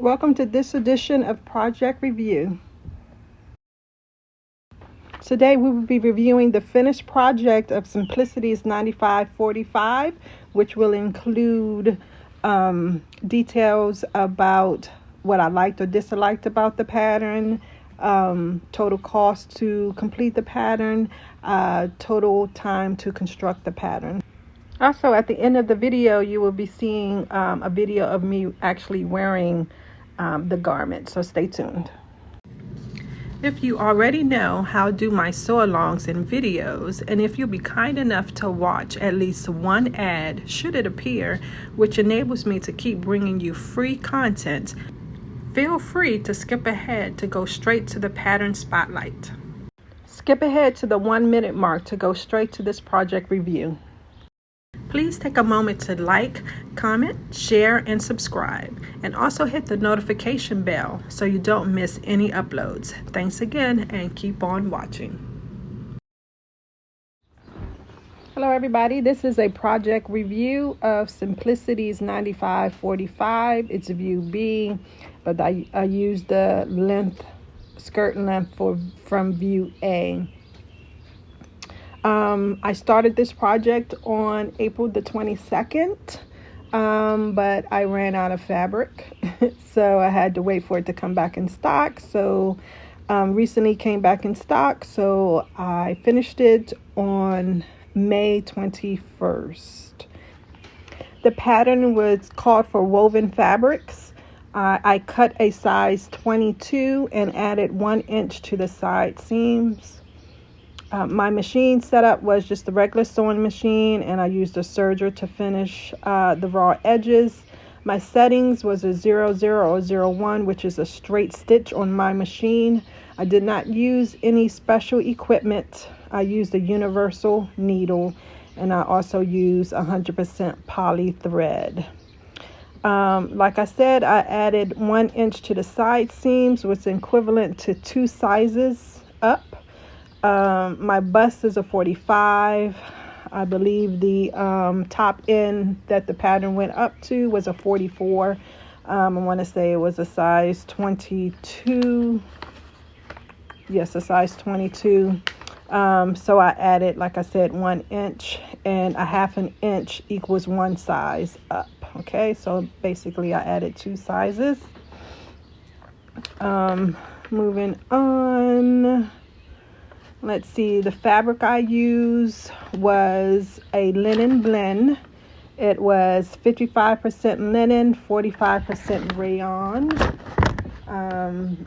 Welcome to this edition of Project Review. Today we will be reviewing the finished project of Simplicity's S9545, which will include details about what I liked or disliked about the pattern, total cost to complete the pattern, total time to construct the pattern. Also, at the end of the video, you will be seeing a video of me actually wearing the garment, so stay tuned. If you already know how to do my sew-alongs and videos, and if you'll be kind enough to watch at least one ad, should it appear, which enables me to keep bringing you free content, feel free to skip ahead to go straight to the pattern spotlight. Skip ahead to the 1 minute mark to go straight to this project review. Please take a moment to like, comment, share, and subscribe. And also hit the notification bell so you don't miss any uploads. Thanks again and keep on watching. Hello everybody, this is a project review of Simplicity's S9545. It's view B, but I used the skirt length from view A. I started this project on April the 22nd, but I ran out of fabric, so I had to wait for it to come back in stock. So recently came back in stock, so I finished it on May 21st. The pattern was called for woven fabrics. I cut a size 22 and added 1 inch to the side seams. My machine setup was just the regular sewing machine, and I used a serger to finish the raw edges. My settings was a 00 or 01, which is a straight stitch on my machine. I did not use any special equipment. I used a universal needle, and I also used 100% poly thread. Like I said, I added 1 inch to the side seams, which is equivalent to 2 sizes up. My bust is a 45. I believe the top end that the pattern went up to was a 44. I want to say it was a size 22. Yes, a size 22. So I added, like I said, 1 inch, and a 1/2 inch equals 1 size up. Okay, so basically I added 2 sizes. Moving on. Let's see, the fabric I used was a linen blend. It was 55% linen, 45% rayon.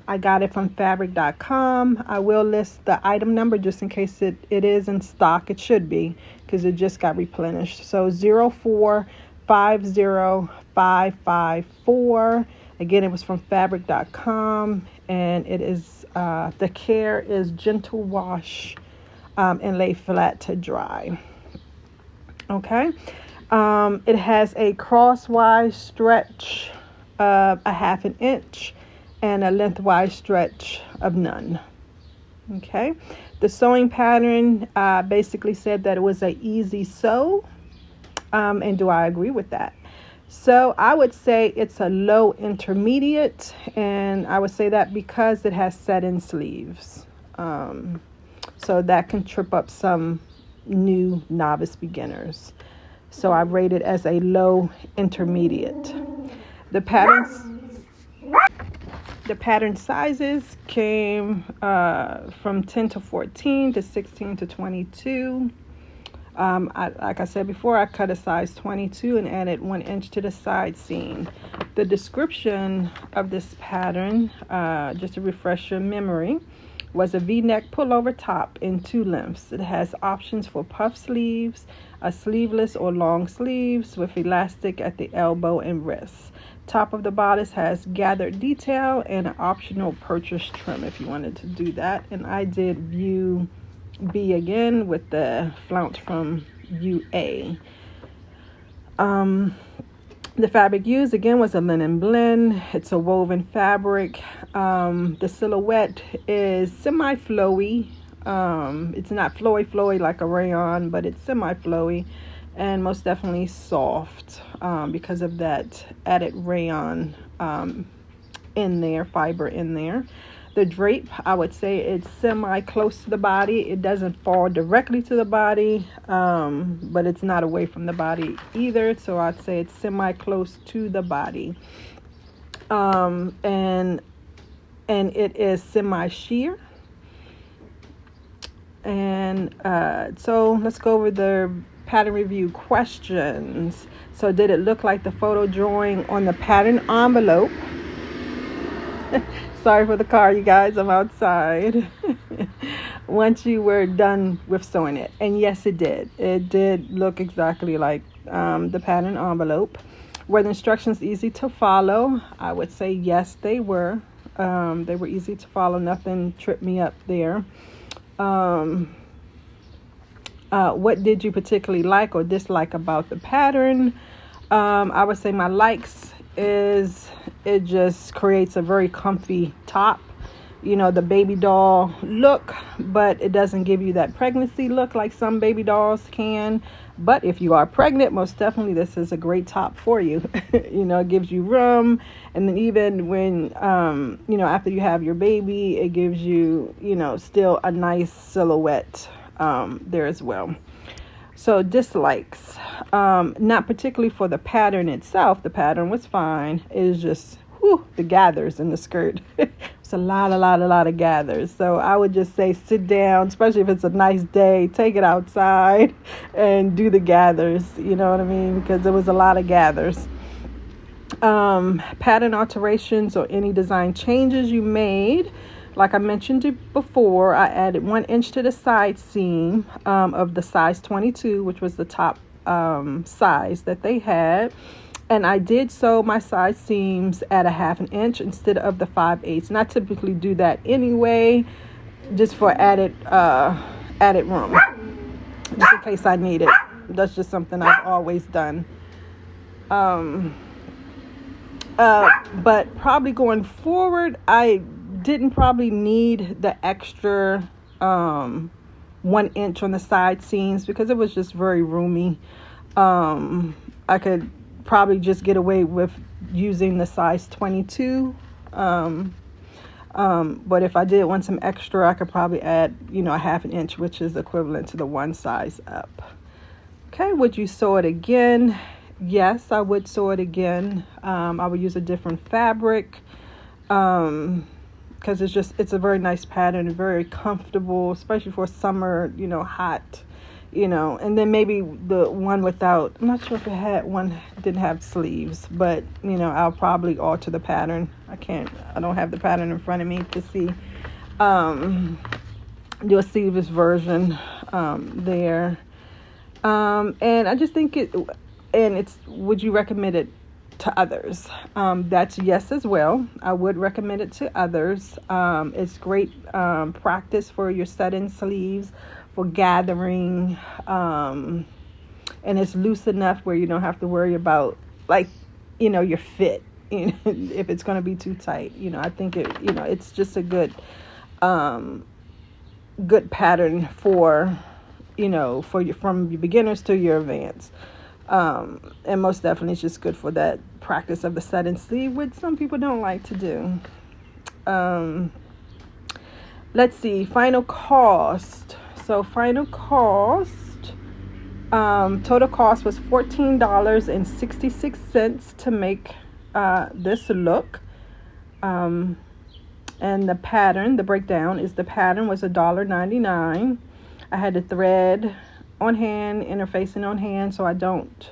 I got it from fabric.com. I will list the item number just in case it is in stock. It should be, because it just got replenished. So 0450554. Again, it was from fabric.com, and it is the care is gentle wash and lay flat to dry. Okay. It has a crosswise stretch of a 1/2 inch and a lengthwise stretch of none. Okay. The sewing pattern basically said that it was an easy sew. And do I agree with that? So I would say it's a low intermediate, and I would say that because it has set-in sleeves. So that can trip up some new novice beginners. So I rate it as a low intermediate. The pattern sizes came from 10 to 14 to 16 to 22. Like I said before, I cut a size 22 and added 1 inch to the side seam. The description of this pattern, just to refresh your memory, was a V-neck pullover top in 2 lengths. It has options for puff sleeves, a sleeveless or long sleeves with elastic at the elbow and wrist. Top of the bodice has gathered detail and an optional purchase trim if you wanted to do that. And I did view B again with the flounce from UA. The fabric used again was a linen blend. It's a woven fabric. The silhouette is semi-flowy. It's not flowy like a rayon, but it's semi-flowy and most definitely soft because of that added rayon in there, fiber in there. The drape, I would say it's semi close to the body. It doesn't fall directly to the body, but it's not away from the body either. So I'd say it's semi close to the body. And it is semi sheer. And so let's go over the pattern review questions. So did it look like the photo drawing on the pattern envelope? Sorry for the car, you guys. I'm outside. Once you were done with sewing it. And yes, it did. It did look exactly like the pattern envelope. Were the instructions easy to follow? I would say yes, they were. They were easy to follow. Nothing tripped me up there. What did you particularly like or dislike about the pattern? I would say my likes is it just creates a very comfy top, you know, the baby doll look, but it doesn't give you that pregnancy look like some baby dolls can. But if you are pregnant, most definitely this is a great top for you. You know, it gives you room, and then even when you know, after you have your baby, it gives you, you know, still a nice silhouette there as well. So dislikes, not particularly for the pattern itself. The pattern was fine. It is just the gathers in the skirt. It's a lot of gathers. So I would just say sit down, especially if it's a nice day, take it outside and do the gathers. You know what I mean? Because there was a lot of gathers. Pattern alterations or any design changes you made. Like I mentioned it before, I added 1 inch to the side seam of the size 22, which was the top size that they had. And I did sew my side seams at a 1/2 inch instead of the 5/8. And I typically do that anyway, just for added room, just in case I need it. That's just something I've always done. But probably going forward, I didn't probably need the extra 1 inch on the side seams because it was just very roomy. I could probably just get away with using the size 22. But if I did want some extra, I could probably add, you know, a 1/2 inch, which is equivalent to the one size up. Okay, would you sew it again? Yes, I would sew it again. I would use a different fabric. Because it's a very nice pattern, very comfortable, especially for summer, you know, hot, you know. And then maybe the one without, I'm not sure if it had one, didn't have sleeves, but, you know, I'll probably alter the pattern. I don't have the pattern in front of me to see. Do a sleeveless version there. And I just think would you recommend it to others? That's yes as well. I would recommend it to others. It's great practice for your set-in sleeves, for gathering, and it's loose enough where you don't have to worry about, like, you know, your fit, you know, if it's going to be too tight. You know, I think it's just a good pattern for, you know, from your beginners to your advanced. And most definitely it's just good for that practice of the set-in sleeve, which some people don't like to do. Let's see, final cost. So final cost, total cost was $14.66 to make this look. And the pattern, the breakdown is the pattern was $1.99. I had the thread on hand, interfacing on hand, so I don't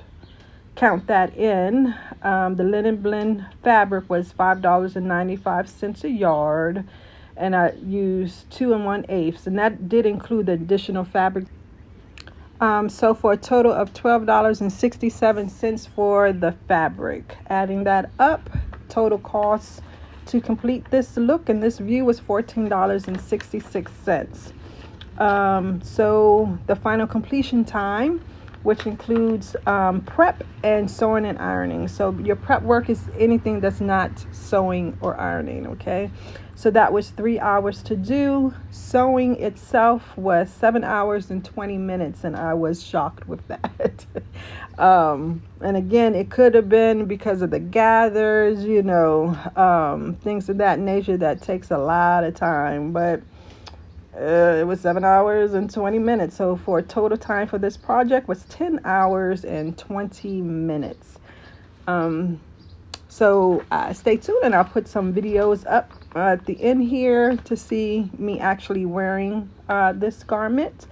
count that in. The linen blend fabric was $5.95 a yard, and I used 2 1/8, and that did include the additional fabric. So for a total of $12.67 for the fabric. Adding that up, total cost to complete this look and this view was $14.66. So the final completion time which includes prep and sewing and ironing. So your prep work is anything that's not sewing or ironing, okay? So that was 3 hours to do. Sewing itself was 7 hours and 20 minutes, and I was shocked with that. And again, it could have been because of the gathers, you know, things of that nature that takes a lot of time, but it was 7 hours and 20 minutes. So for total time for this project was 10 hours and 20 minutes. So stay tuned, and I'll put some videos up at the end here to see me actually wearing this garment.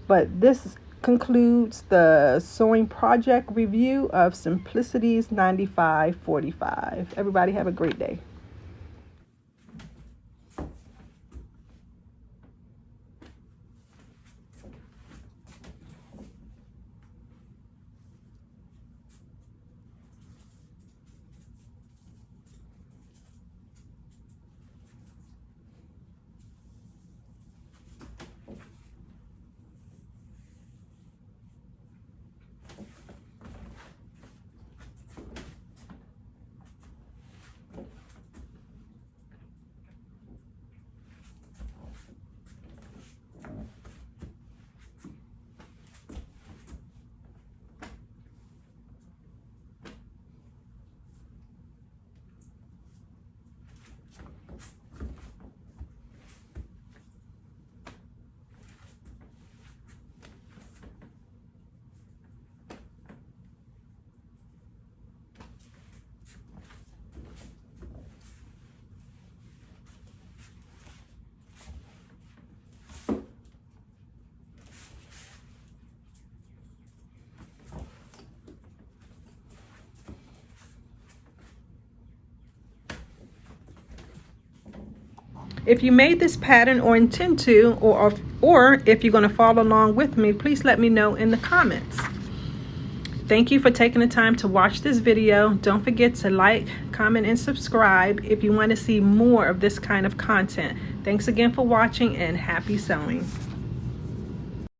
But this concludes the sewing project review of Simplicity's 9545. Everybody have a great day. If you made this pattern or intend to, or if you're going to follow along with me, please let me know in the comments. Thank you for taking the time to watch this video. Don't forget to like, comment, and subscribe if you want to see more of this kind of content. Thanks again for watching, and happy sewing.